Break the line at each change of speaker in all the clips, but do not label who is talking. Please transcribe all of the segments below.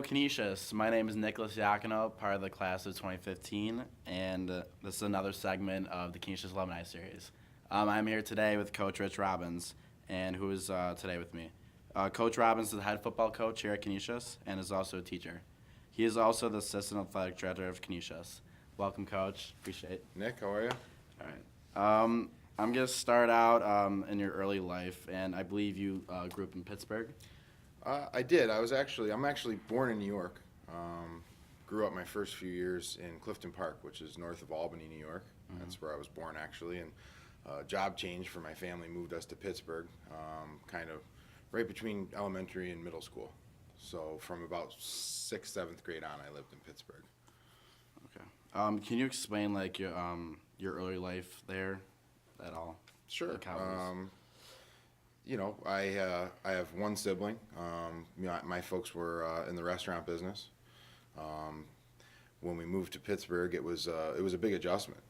Canisius. My name is Nicholas Iacono, part of the class of 2015, and this is another segment of the Canisius Alumni Series. I'm here today with Coach Rich Robbins, and who is today with me. Coach Robbins is the head football coach here at Canisius and is also a teacher. He is also the assistant athletic director of Canisius. Welcome, Coach. Appreciate it.
Nick, how are you?
All right. I'm going to start out in your early life, and I believe you grew up in Pittsburgh.
I did. I'm actually born in New York. Grew up my first few years in Clifton Park, which is north of Albany, New York. Mm-hmm. That's where I was born, actually. And job change for my family moved us to Pittsburgh, kind of right between elementary and middle school. So from about 6th, 7th grade on, I lived in Pittsburgh.
Okay. Can you explain like your early life there at all?
Sure.
Like how it was?
I have one sibling. My folks were in the restaurant business. When we moved to Pittsburgh, it was a big adjustment.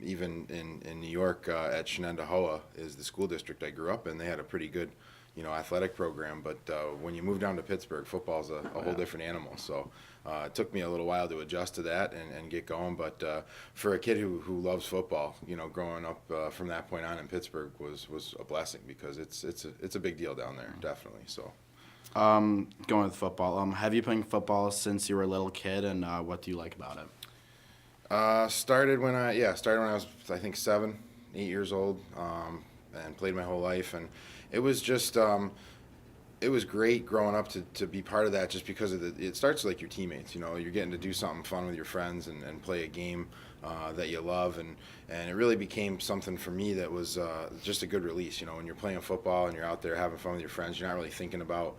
Even in New York, at Shenendahowa is the school district I grew up in. They had a pretty good, athletic program. But when you move down to Pittsburgh, football's a whole different animal. So it took me a little while to adjust to that and get going. But for a kid who loves football, growing up from that point on in Pittsburgh was a blessing because it's a big deal down there, definitely. So.
Going with football, have you played football since you were a little kid, and what do you like about it?
Started when I was, I think, 7, 8 years old, and played my whole life, and it was just it was great growing up to be part of that, just because it starts like your teammates. You're getting to do something fun with your friends and play a game that you love, and it really became something for me that was just a good release. When you're playing football and you're out there having fun with your friends, you're not really thinking about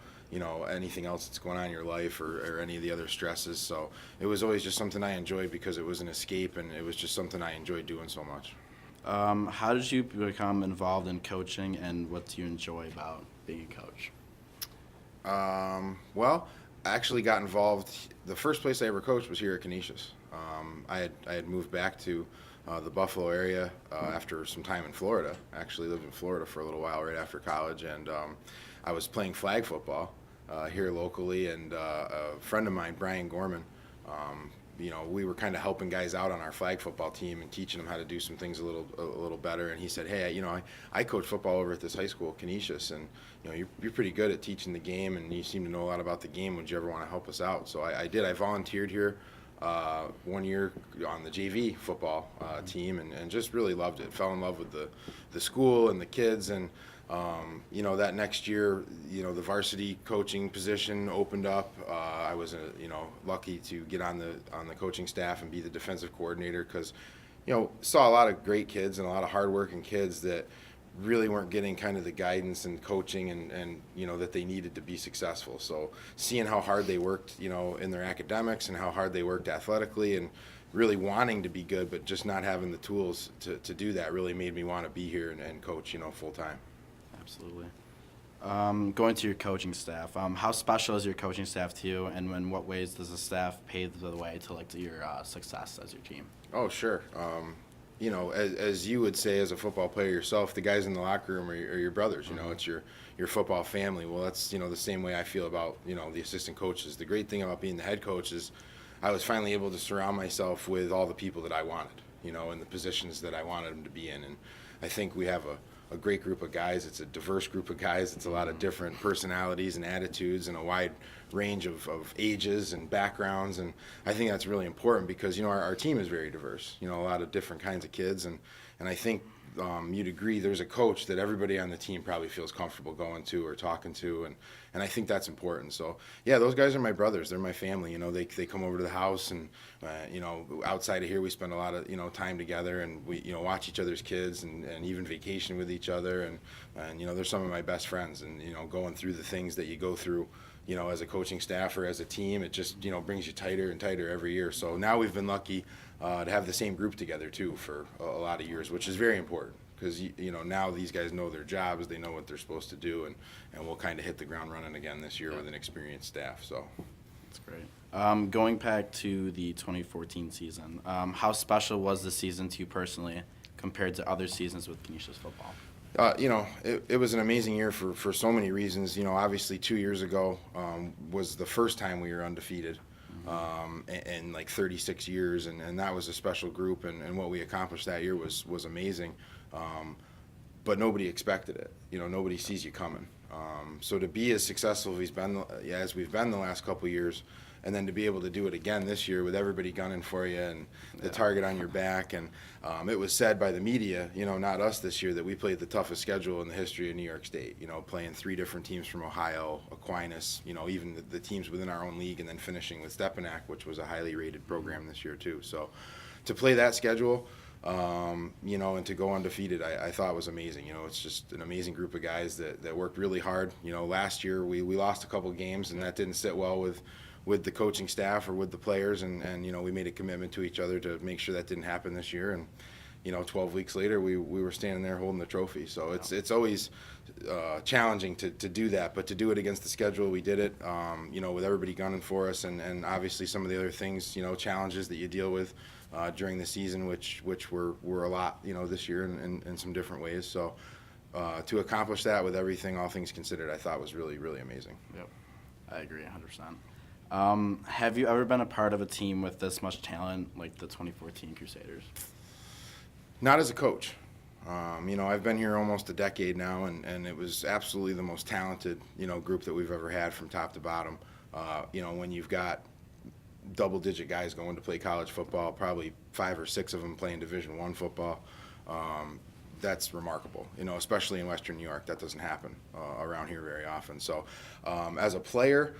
anything else that's going on in your life or any of the other stresses. So it was always just something I enjoyed because it was an escape, and it was just something I enjoyed doing so much.
How did you become involved in coaching, and what do you enjoy about being a coach?
Well, I actually got involved. The first place I ever coached was here at Canisius. I had moved back to the Buffalo area after some time in Florida. I actually lived in Florida for a little while right after college, and I was playing flag football here locally, and a friend of mine, Brian Gorman, we were kind of helping guys out on our flag football team and teaching them how to do some things a little better. And he said, "Hey, I coach football over at this high school, Canisius, and you're pretty good at teaching the game, and you seem to know a lot about the game. Would you ever want to help us out?" So I did. I volunteered here 1 year on the JV football team, and just really loved it. Fell in love with the school and the kids, and that next year, the varsity coaching position opened up. I was, lucky to get on the coaching staff and be the defensive coordinator because, saw a lot of great kids and a lot of hardworking kids that really weren't getting kind of the guidance and coaching and that they needed to be successful. So seeing how hard they worked, in their academics and how hard they worked athletically and really wanting to be good, but just not having the tools to do that really made me want to be here and coach, full time.
Absolutely. Going to your coaching staff, how special is your coaching staff to you, and in what ways does the staff pave the way to your success as your team?
Oh, sure. As you would say as a football player yourself, the guys in the locker room are your brothers.
Mm-hmm.
It's your football family. Well, that's the same way I feel about the assistant coaches. The great thing about being the head coach is I was finally able to surround myself with all the people that I wanted, in the positions that I wanted them to be in, and I think we have a great group of guys. It's a diverse group of guys. It's a lot of different personalities and attitudes and a wide range of ages and backgrounds. And I think that's really important because, our team is very diverse, a lot of different kinds of kids. And I think you'd agree there's a coach that everybody on the team probably feels comfortable going to or talking to. And I think that's important. So, yeah, those guys are my brothers. They're my family. They come over to the house, and, outside of here we spend a lot of, time together, and we, watch each other's kids and even vacation with each other. And they're some of my best friends. And, going through the things that you go through, as a coaching staff or as a team, it just, brings you tighter and tighter every year. So now we've been lucky to have the same group together, too, for a lot of years, which is very important. Because now these guys know their jobs, they know what they're supposed to do, and we'll kind of hit the ground running again this year with an experienced staff. So
that's great. Going back to the 2014 season, how special was the season to you personally compared to other seasons with Canisius football?
It was an amazing year for so many reasons. Obviously 2 years ago was the first time we were undefeated in like 36 years, and that was a special group, and what we accomplished that year was amazing. But nobody expected it. Nobody sees you coming. So to be as successful as we've been the last couple of years, and then to be able to do it again this year with everybody gunning for you and the target on your back. And it was said by the media, not us this year, that we played the toughest schedule in the history of New York State, playing 3 different teams from Ohio, Aquinas, even the teams within our own league, and then finishing with Stepanak, which was a highly rated program this year too. So to play that schedule, and to go undefeated, I thought was amazing. It's just an amazing group of guys that worked really hard. Last year we lost a couple games, and that didn't sit well with the coaching staff or with the players, and we made a commitment to each other to make sure that didn't happen this year. And 12 weeks later we were standing there holding the trophy. So it's always challenging to do that, but to do it against the schedule, we did it. With everybody gunning for us, and obviously some of the other things, challenges that you deal with during the season, which were a lot, this year in some different ways. So to accomplish that with everything, all things considered, I thought was really, really amazing.
Yep, I agree 100%. Have you ever been a part of a team with this much talent, like the 2014 Crusaders?
Not as a coach. I've been here almost a decade now, and it was absolutely the most talented, group that we've ever had from top to bottom. When you've got double-digit guys going to play college football, probably 5 or 6 of them playing Division I football, that's remarkable, especially in Western New York. That doesn't happen around here very often. So as a player,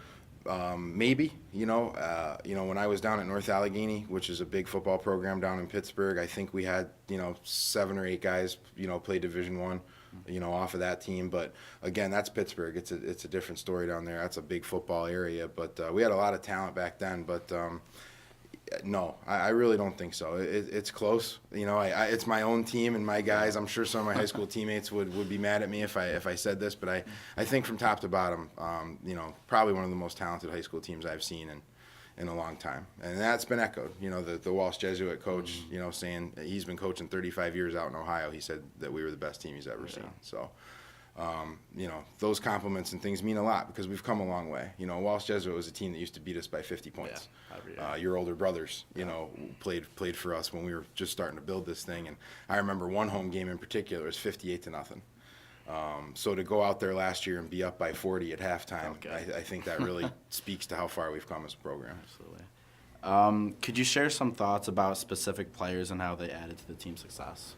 maybe, when I was down at North Allegheny, which is a big football program down in Pittsburgh, I think we had, 7 or 8 guys, play Division I, off of that team. But again, that's Pittsburgh. It's a different story down there. That's a big football area. But we had a lot of talent back then. But no, I really don't think so. It's close. It's my own team and my guys. I'm sure some of my high school teammates would be mad at me if I said this, but I think from top to bottom, probably one of the most talented high school teams I've seen in a long time. And that's been echoed. The Walsh Jesuit coach, saying he's been coaching 35 years out in Ohio. He said that we were the best team he's ever seen. So those compliments and things mean a lot because we've come a long way. Walsh Jesuit was a team that used to beat us by 50 points. Your older brothers, played for us when we were just starting to build this thing. And I remember one home game in particular was 58-0. So to go out there last year and be up by 40 at halftime, I think that really speaks to how far we've come as a program.
Absolutely. Could you share some thoughts about specific players and how they added to the team's success?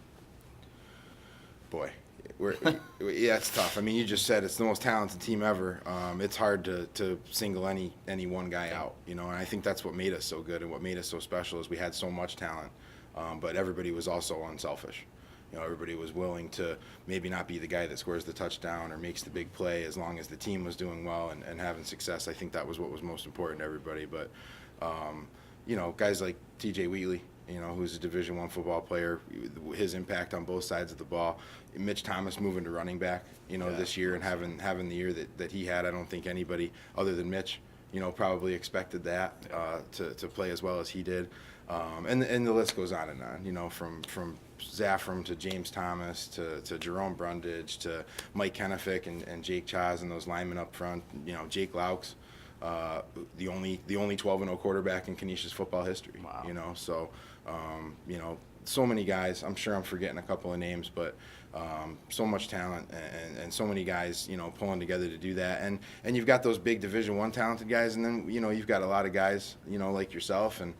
Boy. Yeah, it's tough. I mean, you just said it's the most talented team ever. It's hard to single any one guy out, and I think that's what made us so good and what made us so special is we had so much talent, but everybody was also unselfish. Everybody was willing to maybe not be the guy that scores the touchdown or makes the big play as long as the team was doing well and having success. I think that was what was most important to everybody. But, guys like T.J. Wheatley, who's a Division I football player, his impact on both sides of the ball. Mitch Thomas moving to running back, this year and having the year that he had. I don't think anybody other than Mitch, probably expected that to play as well as he did. And the list goes on and on, from Zaffram to James Thomas to Jerome Brundage to Mike Kennefick and Jake Chaz and those linemen up front, Jake Laux. The only 12-0 quarterback in Canisius football history. Wow. So so many guys. I'm sure I'm forgetting a couple of names, but so much talent and so many guys, pulling together to do that. And you've got those big Division I talented guys, and then you've got a lot of guys, like yourself and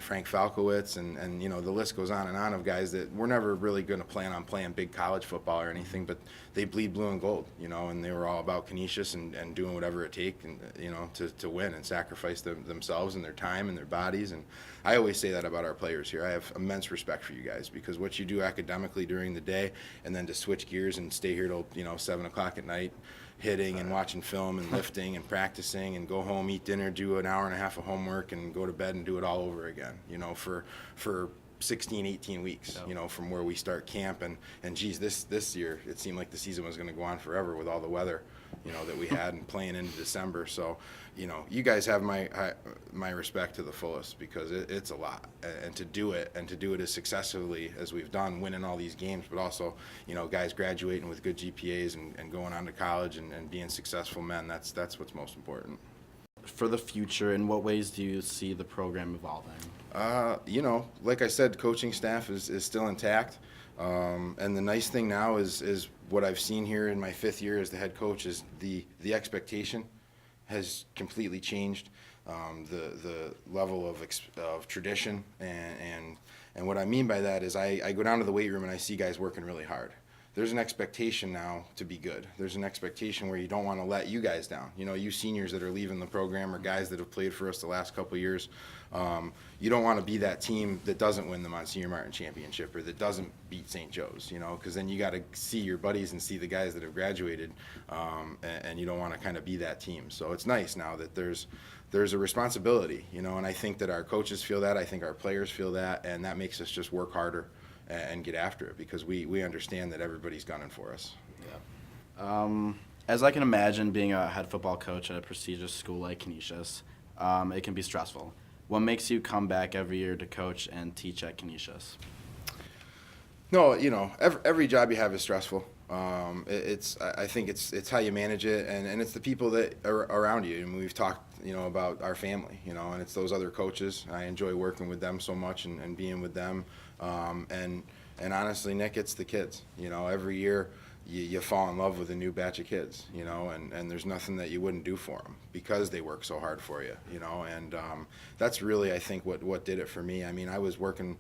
Frank Falkowitz and the list goes on and on of guys that we're never really going to plan on playing big college football or anything, but they bleed blue and gold, and they were all about Canisius and doing whatever it takes, and to win and sacrifice themselves and their time and their bodies. And I always say that about our players here. I have immense respect for you guys because what you do academically during the day, and then to switch gears and stay here till 7 o'clock at night, hitting and watching film and lifting and practicing, and go home, eat dinner, do an hour and a half of homework, and go to bed and do it all over again. For 16, 18 weeks, from where we start camp. And geez, this year, it seemed like the season was going to go on forever with all the weather, that we had and playing into December. So, you guys have my respect to the fullest, because it's a lot. And to do it as successfully as we've done, winning all these games, but also, guys graduating with good GPAs and going on to college and being successful men, that's what's most important.
For the future, in what ways do you see the program evolving?
Like I said, coaching staff is still intact. And the nice thing now is what I've seen here in my 5th year as the head coach is the expectation has completely changed. The level of tradition and what I mean by that is I go down to the weight room and I see guys working really hard. There's an expectation now to be good. There's an expectation where you don't want to let you guys down. You seniors that are leaving the program or guys that have played for us the last couple of years, you don't want to be that team that doesn't win the Monsignor Martin Championship or that doesn't beat St. Joe's, because then you got to see your buddies and see the guys that have graduated, and you don't want to kind of be that team. So it's nice now that there's a responsibility, and I think that our coaches feel that, I think our players feel that, and that makes us just work harder and get after it, because we understand that everybody's gunning for us.
Yeah. As I can imagine, being a head football coach at a prestigious school like Canisius, it can be stressful. What makes you come back every year to coach and teach at Canisius?
No, every job you have is stressful. I think it's how you manage it, and it's the people that are around you. And we've talked, about our family, and it's those other coaches. I enjoy working with them so much and being with them. And honestly, Nick, it's the kids. Every year you fall in love with a new batch of kids, and there's nothing that you wouldn't do for them because they work so hard for you, and that's really, I think, what did it for me. I mean, I was working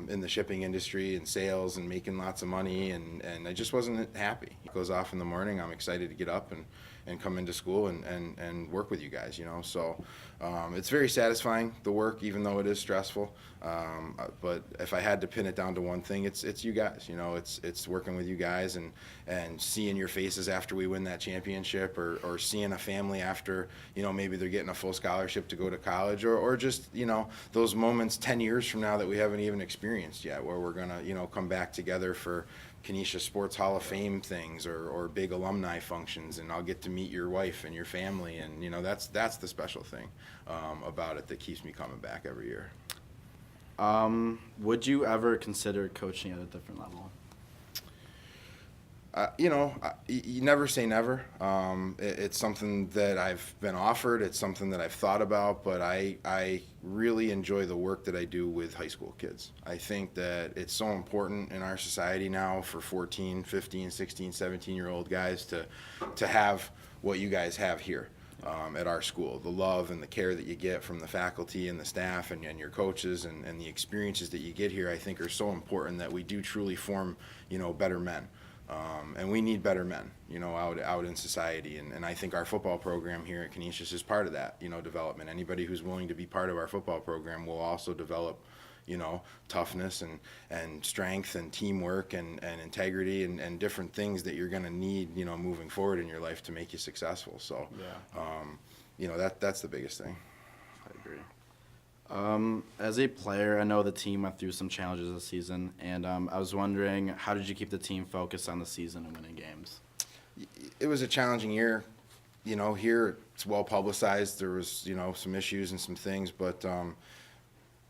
in the shipping industry and sales and making lots of money, and I just wasn't happy. It goes off in the morning. I'm excited to get up and come into school and work with you guys, So it's very satisfying, the work, even though it is stressful. But if I had to pin it down to one thing, it's you guys. It's working with you guys and seeing your faces after we win that championship, or seeing a family after, maybe they're getting a full scholarship to go to college, or just, those moments 10 years from now that we haven't even experienced yet, where we're going to, come back together for Canisius Sports Hall of Fame things or big alumni functions, and I'll get to meet your wife and your family, and that's the special thing about it that keeps me coming back every year.
Would you ever consider coaching at a different level?
You never say never. It's something that I've been offered. It's something that I've thought about, but I really enjoy the work that I do with high school kids. I think that it's so important in our society now for 14, 15, 16, 17-year-old guys to have what you guys have here at our school. The love and the care that you get from the faculty and the staff and your coaches and the experiences that you get here, I think, are so important that we do truly form, better men. And we need better men, out in society. And I think our football program here at Canisius is part of that, development. Anybody who's willing to be part of our football program will also develop, toughness and strength and teamwork and integrity and different things that you're going to need, moving forward in your life to make you successful. So, that's the biggest thing.
I agree. As a player, I know the team went through some challenges this season, and I was wondering, how did you keep the team focused on the season and winning games?
It was a challenging year. Here it's well publicized. There was, some issues and some things, but,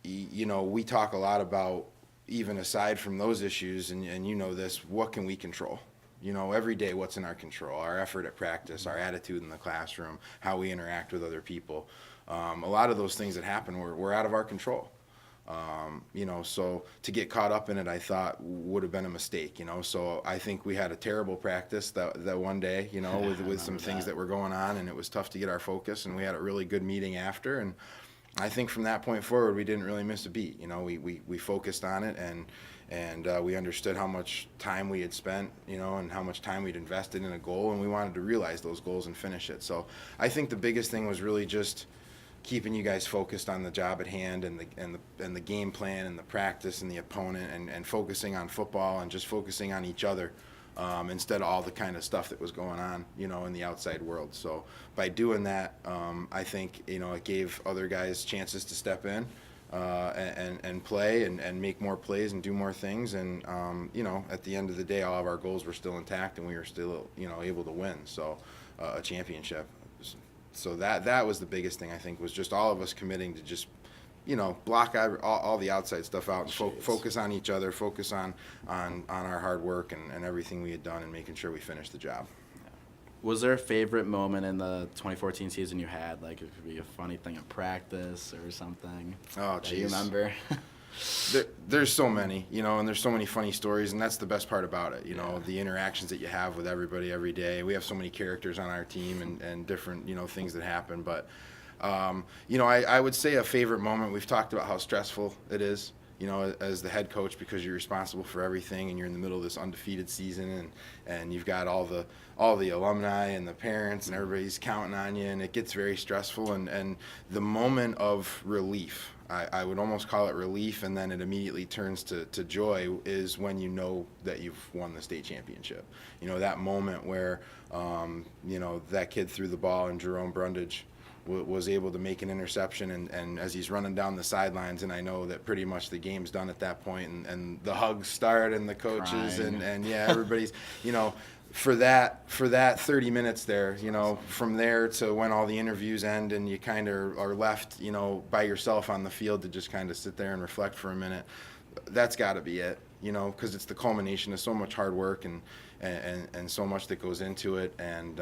we talk a lot about, even aside from those issues, and this, what can we control? Every day, what's in our control? Our effort at practice, our attitude in the classroom, how we interact with other people. A lot of those things that happen were out of our control. So to get caught up in it, I thought would have been a mistake, So I think we had a terrible practice that one day, with some things that were going on, and it was tough to get our focus, and we had a really good meeting after. And I think from that point forward, we didn't really miss a beat. We focused on it, and we understood how much time we had spent, and how much time we'd invested in a goal, and we wanted to realize those goals and finish it. So I think the biggest thing was really just keeping you guys focused on the job at hand and the game plan and the practice and the opponent and focusing on football and just focusing on each other instead of all the kind of stuff that was going on, in the outside world. So by doing that, I think, it gave other guys chances to step in. and play and make more plays and do more things. And at the end of the day, all of our goals were still intact, and we were still able to win. So a championship. So that was the biggest thing, I think, was just all of us committing to just block all the outside stuff out and focus on each other, focus on our hard work and everything we had done, and making sure we finished the job.
Was there a favorite moment in the 2014 season you had? Like, it could be a funny thing at practice or something.
Oh,
geez. You
geez.
remember?
There's so many, and there's so many funny stories, and that's the best part about it, the interactions that you have with everybody every day. We have so many characters on our team and different, things that happen. But, I would say a favorite moment, we've talked about how stressful it is, as the head coach, because you're responsible for everything, and you're in the middle of this undefeated season, and you've got all the alumni and the parents and everybody's counting on you, and it gets very stressful. And the moment of relief, I would almost call it relief, and then it immediately turns to joy, is when you know that you've won the state championship. That moment where that kid threw the ball and Jerome Brundage was able to make an interception, and as he's running down the sidelines, and I know that pretty much the game's done at that point, and the hugs start, and the coaches and everybody's for that 30 minutes there, from there to when all the interviews end and you kind of are left by yourself on the field to just kind of sit there and reflect for a minute. That's got to be it, because it's the culmination of so much hard work and so much that goes into it. And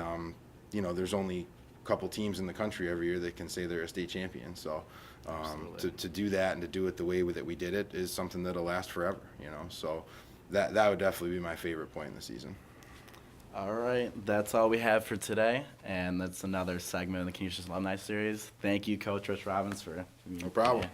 there's only couple teams in the country every year that can say they're a state champion. So to do that and to do it the way that we did it is something that'll last forever, So that would definitely be my favorite point in the season.
All right, that's all we have for today, and that's another segment of the Canisius Alumni Series. Thank you, Coach Rich Robbins, for
No problem.
Yeah.